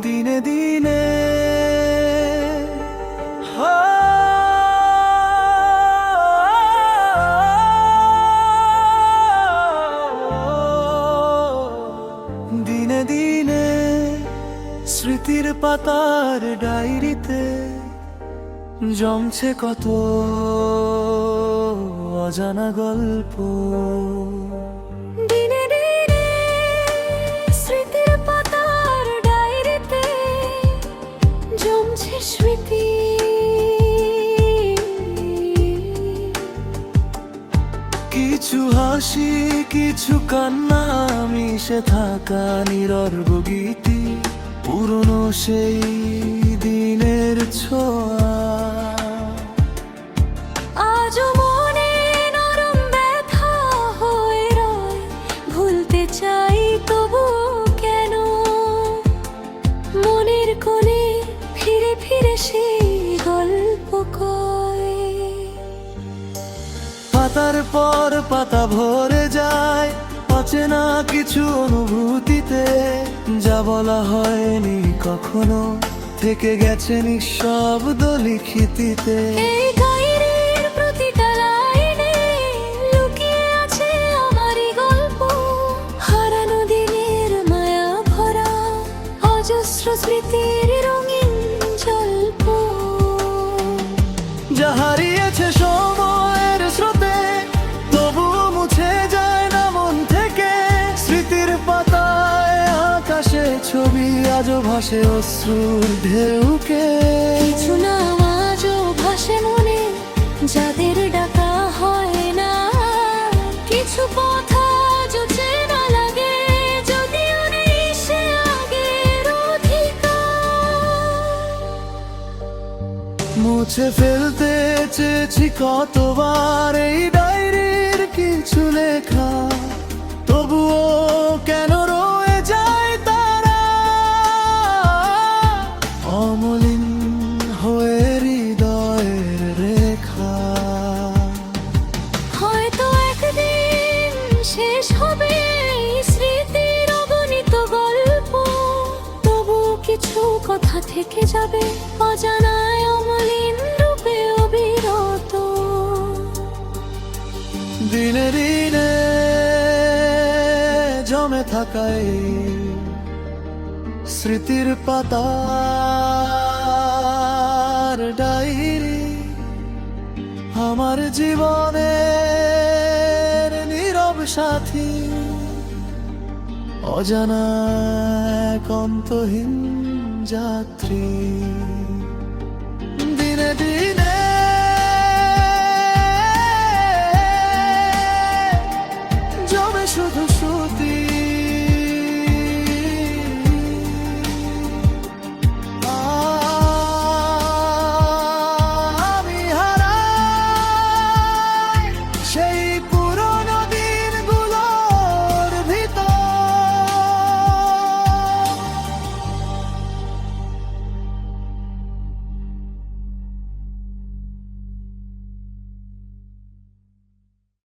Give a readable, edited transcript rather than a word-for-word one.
দিনে দিনে দিনে দিনে স্মৃতির পাতার ডায়েরিতে জমছে কত অজানা গল্প। দিনে দিনে স্মৃতির পাতার ডায়েরিতে জমছে স্মৃতি। কিছু হাসি কিছু কান্না মিশে থাকা নিরর্ব গীতি, পুরনো সেই দিনের ছোঁয়া আজও মনে নরম ব্যথা হয়ে রয়। ভুলতে চাই তবু কেন মনের কোণে ফিরে ফিরে সেই গল্প কয়। পাতার পর পাতা ভরে যায় অচেনা কিছু অনুভূতিতে, যা বলা হয়নি কখনো থেকে গেছে নিঃশব্দ লিখিতিতে। এই ডায়েরির প্রতিটা লাইনে লুকিয়ে আছে আমারই গল্প, হারানো দিনের মায়া ভরা অজস্র স্মৃতির রঙিন জল্প। যা হারিয়েছে সময়ের স্রোতে তবুও মুছে যায় না মন থেকে, স্মৃতির পাতায় আকাশে ছবি আজও ভাসে অশ্রুর ঢেউকে। কিছু নাম আজও ভাসে মনে যাদের ডাকা হয় না, কিছু পথ আজও চেনা লাগে যদিও নেই সে আগের অধিকার। মুছে ফেলতে চেয়েছি কতবার এই ডায়েরির কিছু লেখা, তবুও কেন রয়ে যায় তারা অমলিন হয়ে হৃদয়ের রেখা। হয়তো একদিন শেষ হবে এই স্মৃতির অগণিত গল্প, তবু কিছু কথা থেকে যাবে অজানায় অমলিন রূপে অবিরত। দিনে দিনে জমে থাকাই স্মৃতির পাতার ডায়েরি আমার জীবনের নীরব সাথী, অজানা এক অন্তহীন যাত্রী। দিনে দিনে জমে শুধু স্মৃতি।